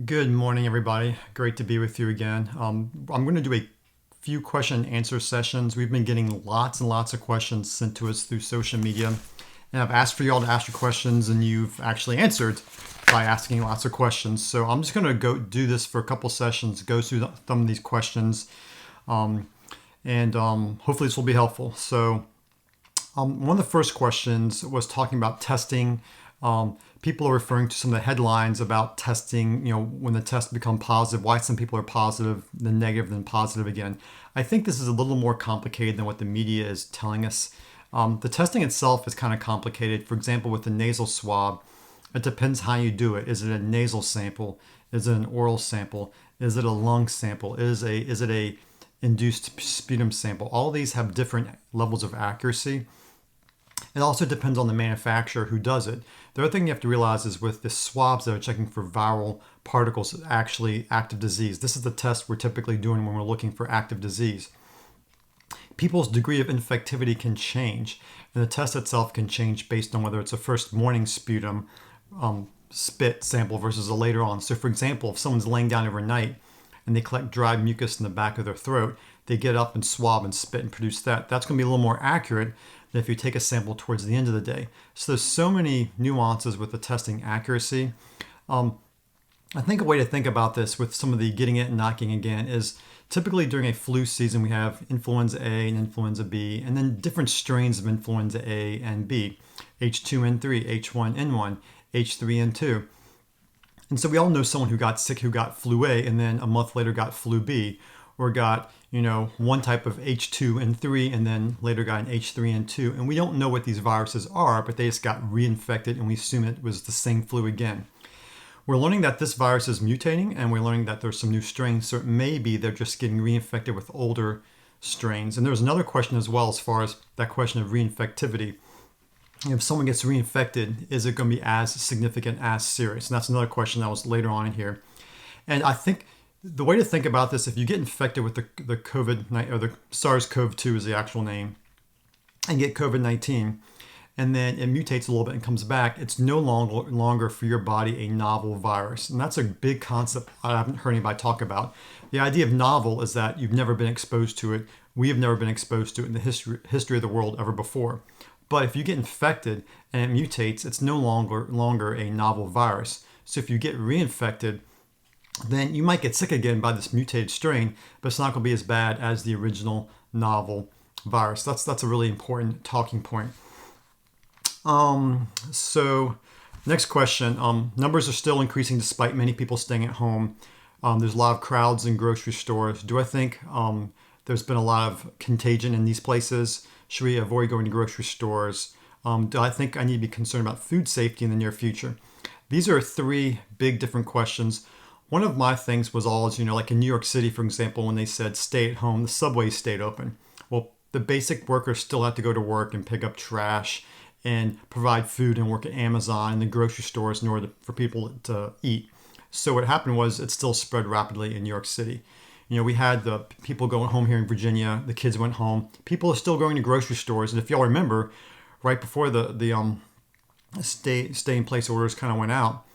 Good morning, everybody. Great to be with you again. I'm going to do a few question and answer sessions. We've been getting lots and lots of questions sent to us through social media. And I've asked for you all to ask your questions, and you've actually answered by asking lots of questions. So I'm just going to go do this for a couple sessions, go through some of these questions, and hopefully this will be helpful. So one of the first questions was talking about testing. People are referring to some of the headlines about testing, when the tests become positive, why some people are positive, then negative, then positive again. I think this is a little more complicated than what the media is telling us. The testing itself is kind of complicated. For example, with the nasal swab, it depends how you do it. Is it a nasal sample? Is it an oral sample? Is it a lung sample? Is it a induced sputum sample? All these have different levels of accuracy. It also depends on the manufacturer who does it. The other thing you have to realize is with the swabs that are checking for viral particles, actually active disease. This is the test we're typically doing when we're looking for active disease. People's degree of infectivity can change, and the test itself can change based on whether it's a first morning sputum spit sample versus a later on. So for example, if someone's laying down overnight and they collect dry mucus in the back of their throat, they get up and swab and spit and produce that. That's going to be a little more accurate than if you take a sample towards the end of the day. So there's so many nuances with the testing accuracy. I think a way to think about this with some of the getting it and not getting again is typically during a flu season, we have influenza A and influenza B, and then different strains of influenza A and B, H2N3, H1N1, H3N2. And so we all know someone who got sick who got flu A and then a month later got flu B, or got one type of H2N3 and then later got an H3N2. And we don't know what these viruses are, but they just got reinfected and we assume it was the same flu again. We're learning that this virus is mutating, and we're learning that there's some new strains, so it may be they're just getting reinfected with older strains. And there's another question as well, as far as that question of reinfectivity. If someone gets reinfected, is it going to be as significant, as serious? And that's another question that was later on in here. And I think the way to think about this, if you get infected with the COVID, or the SARS-CoV-2 is the actual name, and get COVID-19, and then it mutates a little bit and comes back, it's no longer for your body a novel virus. And that's a big concept I haven't heard anybody talk about. The idea of novel is that you've never been exposed to it. We have never been exposed to it in the history of the world ever before. But if you get infected and it mutates, it's no longer a novel virus. So if you get reinfected, then you might get sick again by this mutated strain, but it's not going to be as bad as the original novel virus. That's a really important talking point. So next question. Numbers are still increasing despite many people staying at home. There's a lot of crowds in grocery stores. Do I think there's been a lot of contagion in these places? Should we avoid going to grocery stores? Do I think I need to be concerned about food safety in the near future? These are three big different questions. One of my things was always, like in New York City, for example, when they said stay at home, the subways stayed open. Well, the basic workers still have to go to work and pick up trash and provide food and work at Amazon and the grocery stores in order for people to eat. So what happened was it still spread rapidly in New York City. We had the people going home here in Virginia. The kids went home. People are still going to grocery stores. And if y'all remember, right before the stay in place orders kind of went out,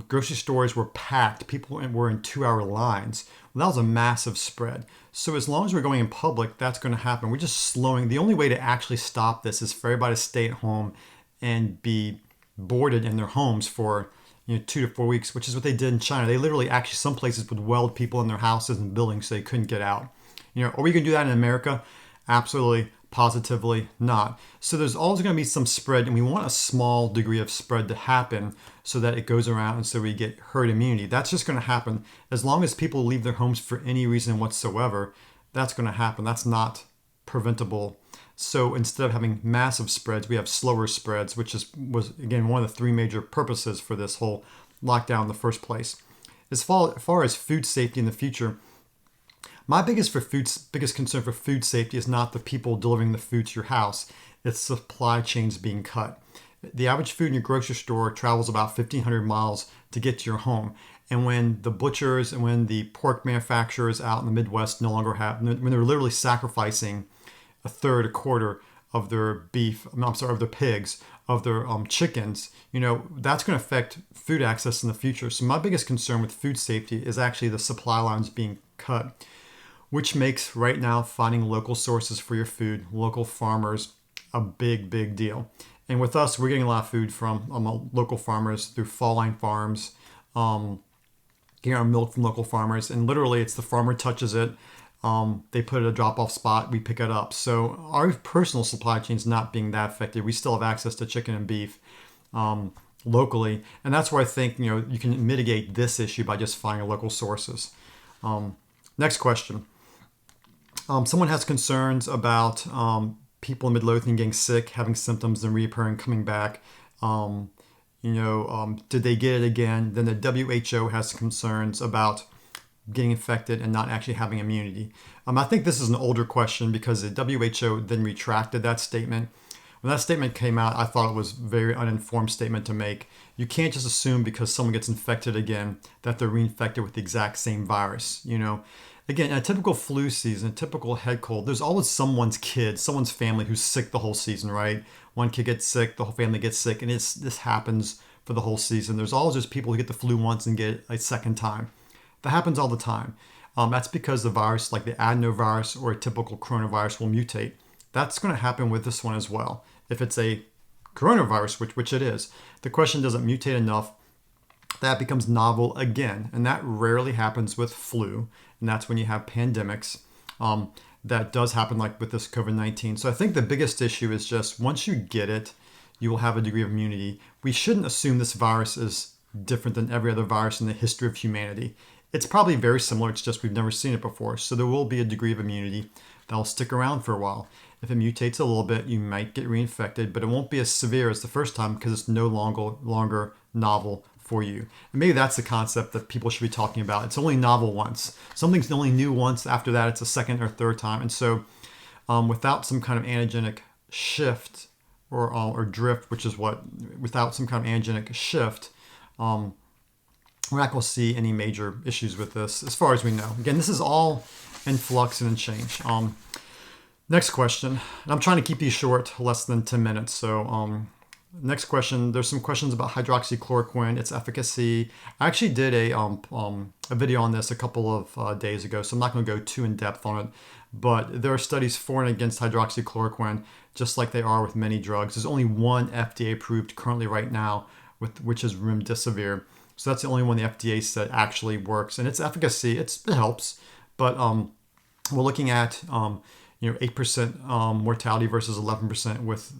grocery stores were packed. People were in 2-hour lines. Well, that was a massive spread. So as long as we're going in public, that's going to happen. We're just slowing. The only way to actually stop this is for everybody to stay at home and be boarded in their homes for 2 to 4 weeks, which is what they did in China. They literally, actually, some places would weld people in their houses and buildings so they couldn't get out. Are we going to do that in America? Absolutely, positively not. So there's always going to be some spread, and we want a small degree of spread to happen so that it goes around and so we get herd immunity. That's just going to happen. As long as people leave their homes for any reason whatsoever, that's going to happen. That's not preventable. So instead of having massive spreads, we have slower spreads, which was again one of the three major purposes for this whole lockdown in the first place. As far as food safety in the future, my biggest concern for food safety is not the people delivering the food to your house. It's supply chains being cut. The average food in your grocery store travels about 1,500 miles to get to your home. And when the butchers and when the pork manufacturers out in the Midwest no longer have, when they're literally sacrificing a third, a quarter of their beef, I'm sorry, of their pigs, of their chickens, that's going to affect food access in the future. So my biggest concern with food safety is actually the supply lines being cut, which makes right now finding local sources for your food, local farmers, a big, big deal. And with us, we're getting a lot of food from local farmers through fall line farms, getting our milk from local farmers. And literally, it's the farmer touches it. They put it at a drop-off spot. We pick it up. So our personal supply chain is not being that affected. We still have access to chicken and beef locally. And that's where I think, you can mitigate this issue by just finding local sources. Next question. Someone has concerns about people in Midlothian getting sick, having symptoms and reappearing, coming back. Did they get it again? Then the WHO has concerns about getting infected and not actually having immunity. I think this is an older question because the WHO then retracted that statement. When that statement came out, I thought it was a very uninformed statement to make. You can't just assume because someone gets infected again that they're reinfected with the exact same virus. Again, in a typical flu season, a typical head cold, there's always someone's kid, someone's family who's sick the whole season, right? One kid gets sick, the whole family gets sick, and this happens for the whole season. There's always just people who get the flu once and get it a second time. That happens all the time. That's because the virus, like the adenovirus or a typical coronavirus, will mutate. That's going to happen with this one as well. If it's a coronavirus, which it is, the question doesn't mutate enough, that becomes novel again. And that rarely happens with flu. And that's when you have pandemics. That does happen like with this COVID-19. So I think the biggest issue is just once you get it, you will have a degree of immunity. We shouldn't assume this virus is different than every other virus in the history of humanity. It's probably very similar. It's just we've never seen it before. So there will be a degree of immunity that will stick around for a while. If it mutates a little bit, you might get reinfected, but it won't be as severe as the first time because it's no longer novel for you. And maybe that's the concept that people should be talking about. It's only novel once. Something's only new once. After that, it's a second or third time. And so without some kind of antigenic shift or drift, which is without some kind of antigenic shift, we're not going to see any major issues with this as far as we know. Again, this is all in flux and in change. Next question. And I'm trying to keep these short, less than 10 minutes. So next question, there's some questions about hydroxychloroquine, its efficacy. I actually did a video on this a couple of days ago, so I'm not going to go too in depth on it. But there are studies for and against hydroxychloroquine, just like they are with many drugs. There's only one FDA approved currently right now, which is remdesivir. So that's the only one the FDA said actually works, and its efficacy it helps, but we're looking at 8% mortality versus 11% with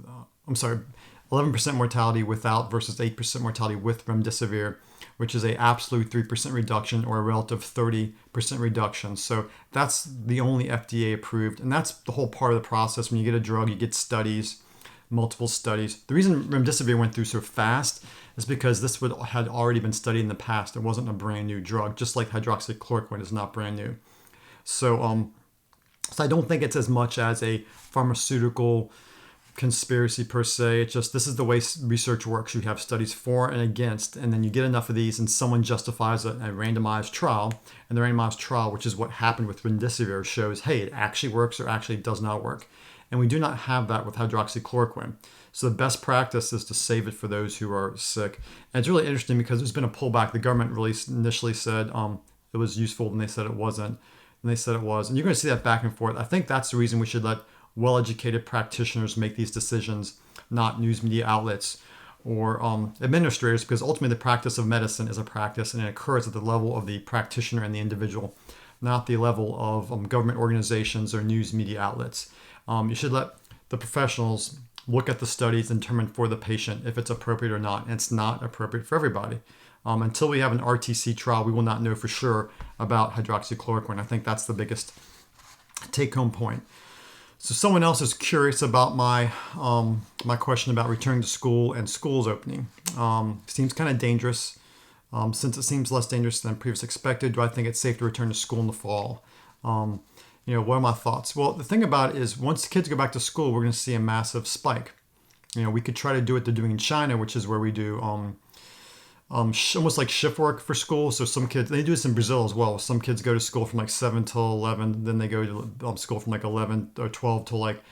11% mortality without versus 8% mortality with remdesivir, which is a absolute 3% reduction or a relative 30% reduction. So that's the only FDA approved, and that's the whole part of the process. When you get a drug, you get studies, multiple studies. The reason remdesivir went through so fast is because this had already been studied in the past. It wasn't a brand new drug, just like hydroxychloroquine is not brand new. So I don't think it's as much as a pharmaceutical conspiracy per se. It's just this is the way research works. You have studies for and against, and then you get enough of these and someone justifies a randomized trial, and the randomized trial, which is what happened with remdesivir, shows, hey, it actually works or actually does not work. And we do not have that with hydroxychloroquine. So the best practice is to save it for those who are sick. And it's really interesting because there's been a pullback. The government really initially said it was useful, and they said it wasn't. And they said it was. And you're going to see that back and forth. I think that's the reason we should let well-educated practitioners make these decisions, not news media outlets or administrators, because ultimately the practice of medicine is a practice, and it occurs at the level of the practitioner and the individual, not the level of government organizations or news media outlets. You should let the professionals look at the studies and determine for the patient if it's appropriate or not. And it's not appropriate for everybody. Until we have an RTC trial, we will not know for sure about hydroxychloroquine. I think that's the biggest take-home point. So someone else is curious about my question about returning to school and schools opening. Seems kind of dangerous. Since it seems less dangerous than previously expected, do I think it's safe to return to school in the fall? What are my thoughts? Well, the thing about it is once kids go back to school, we're going to see a massive spike. We could try to do what they're doing in China, which is where we do almost like shift work for school. So some kids, they do this in Brazil as well. Some kids go to school from like 7 till 11, then they go to school from like 11 or 12 till like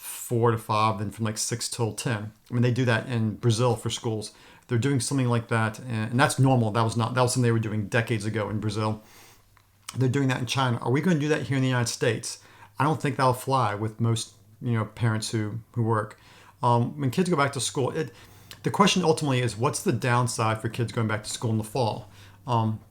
4 to 5, then from like 6 till 10. I mean, they do that in Brazil for schools. They're doing something like that, and that's normal. That was something they were doing decades ago in Brazil. They're doing that in China. Are we going to do that here in the United States? I don't think that'll fly with most parents who work. When kids go back to school, the question ultimately is, what's the downside for kids going back to school in the fall?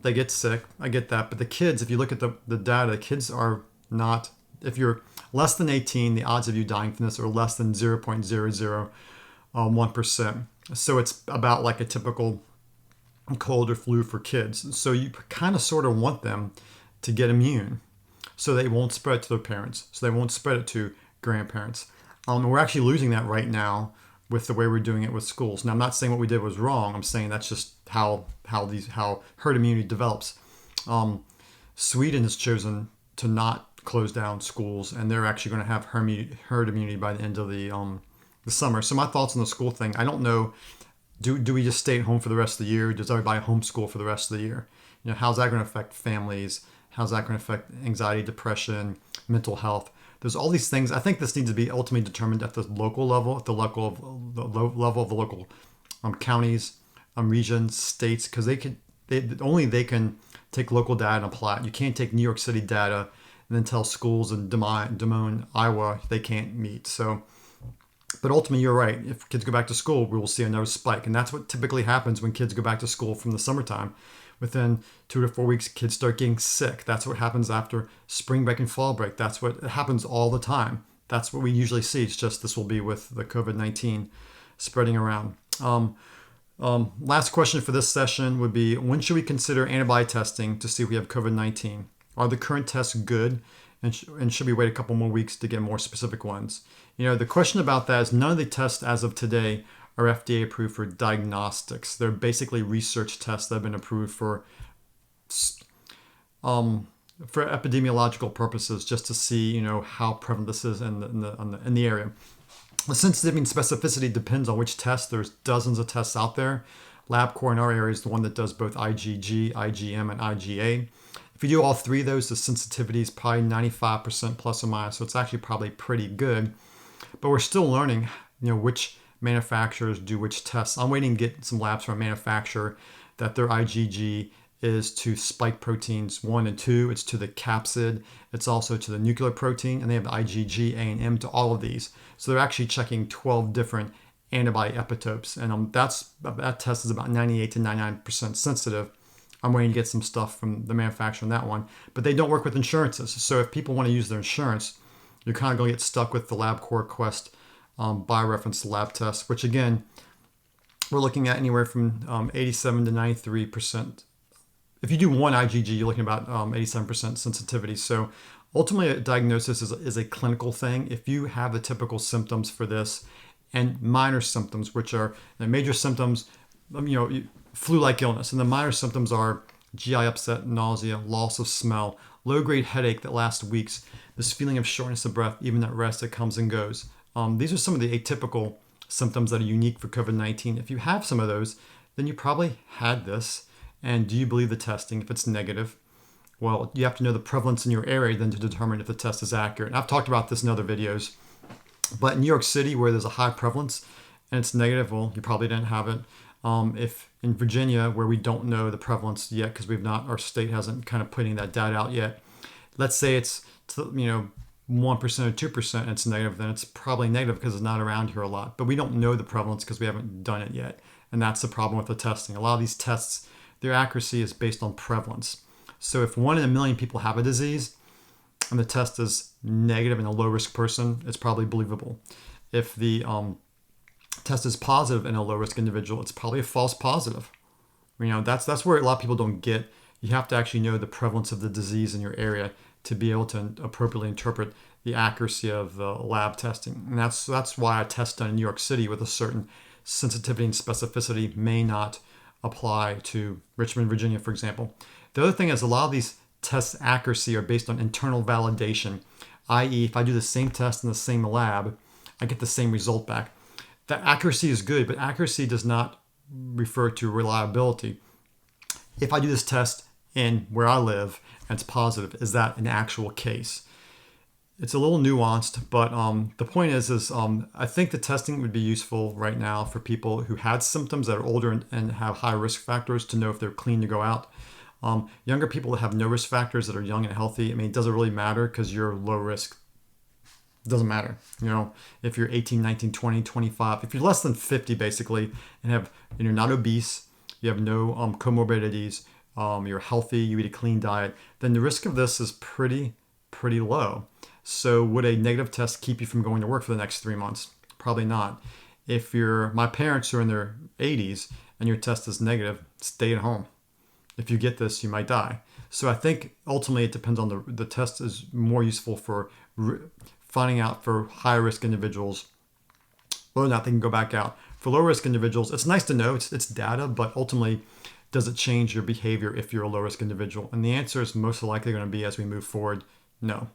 They get sick. I get that. But the kids, if you look at the data, the kids are not, if you're less than 18, the odds of you dying from this are less than 0.001%. So it's about like a typical cold or flu for kids. So you kind of sort of want them to get immune so they won't spread it to their parents, so they won't spread it to grandparents. And we're actually losing that right now with the way we're doing it with schools. Now, I'm not saying what we did was wrong. I'm saying that's just how herd immunity develops. Sweden has chosen to not close down schools, and they're actually going to have herd immunity by the end of the summer. So my thoughts on the school thing, I don't know. Do we just stay at home for the rest of the year? Does everybody homeschool for the rest of the year? How's that going to affect families? How's that going to affect anxiety, depression, mental health? There's all these things. I think this needs to be ultimately determined at the local level, at the level of the local counties, regions, states, because they can take local data and apply it. You can't take New York City data and then tell schools in Des Moines, Iowa, they can't meet. So, but ultimately, you're right. If kids go back to school, we will see another spike, and that's what typically happens when kids go back to school from the summertime. Within 2 to 4 weeks, kids start getting sick. That's what happens after spring break and fall break. That's what happens all the time. That's what we usually see. It's just this will be with the COVID-19 spreading around. Last question for this session would be, when should we consider antibody testing to see if we have COVID-19? Are the current tests good? And should we wait a couple more weeks to get more specific ones? The question about that is none of the tests as of today are FDA approved for diagnostics. They're basically research tests that have been approved for epidemiological purposes, just to see how prevalent this is in the area. The sensitivity and specificity depends on which test. There's dozens of tests out there. LabCorp in our area is the one that does both IgG, IgM, and IgA. If you do all three of those, the sensitivity is probably 95% plus or minus, so it's actually probably pretty good. But we're still learning, which manufacturers do which tests. I'm waiting to get some labs from a manufacturer that their IgG is to spike proteins 1 and 2. It's to the capsid. It's also to the nuclear protein, and they have the IgG, A, and M to all of these. So they're actually checking 12 different antibody epitopes, and that test is about 98 to 99% sensitive. I'm waiting to get some stuff from the manufacturer on that one, but they don't work with insurances. So if people want to use their insurance, you're kind of going to get stuck with the LabCorp Quest bioreference lab test, which again, we're looking at anywhere from 87 to 93%. If you do one IgG, you're looking at about 87% sensitivity. So ultimately, a diagnosis is a clinical thing. If you have the typical symptoms for this and minor symptoms, which are the major symptoms, flu-like illness, and the minor symptoms are GI upset, nausea, loss of smell, low-grade headache that lasts weeks, this feeling of shortness of breath, even at rest, that comes and goes. These are some of the atypical symptoms that are unique for COVID-19. If you have some of those, then you probably had this. And do you believe the testing? If it's negative, well, you have to know the prevalence in your area then to determine if the test is accurate. And I've talked about this in other videos. But in New York City, where there's a high prevalence and it's negative, well, you probably didn't have it. If in Virginia, where we don't know the prevalence yet because our state hasn't kind of putting that data out yet. Let's say it's 1% or 2% and it's negative, then it's probably negative because it's not around here a lot. But we don't know the prevalence because we haven't done it yet. And that's the problem with the testing. A lot of these tests, their accuracy is based on prevalence. So if 1 in a million people have a disease and the test is negative in a low-risk person, it's probably believable. If the test is positive in a low-risk individual, it's probably a false positive. That's where a lot of people don't get. You have to actually know the prevalence of the disease in your area to be able to appropriately interpret the accuracy of the lab testing. And that's why a test done in New York City with a certain sensitivity and specificity may not apply to Richmond, Virginia, for example. The other thing is a lot of these tests' accuracy are based on internal validation, i.e. if I do the same test in the same lab, I get the same result back. That accuracy is good, but accuracy does not refer to reliability. If I do this test in where I live and it's positive, is that an actual case? It's a little nuanced, but the point is I think the testing would be useful right now for people who had symptoms that are older and have high risk factors to know if they're clean to go out. Younger people that have no risk factors that are young and healthy, I mean, it doesn't really matter because you're low risk. It doesn't matter. If you're 18, 19, 20, 25, if you're less than 50 basically and you're not obese, you have no comorbidities, you're healthy, you eat a clean diet, then the risk of this is pretty low. So would a negative test keep you from going to work for the next 3 months? Probably not. If my parents are in their 80s and your test is negative, stay at home. If you get this, you might die. So I think ultimately it depends on the test is more useful for finding out for high risk individuals whether or not they can go back out. For low risk individuals, it's nice to know it's data, but ultimately, does it change your behavior if you're a low risk individual? And the answer is most likely going to be, as we move forward, no.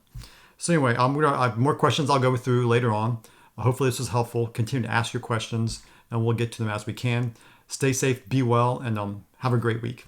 So anyway, I have more questions I'll go through later on. Hopefully this was helpful. Continue to ask your questions and we'll get to them as we can. Stay safe, be well, and have a great week.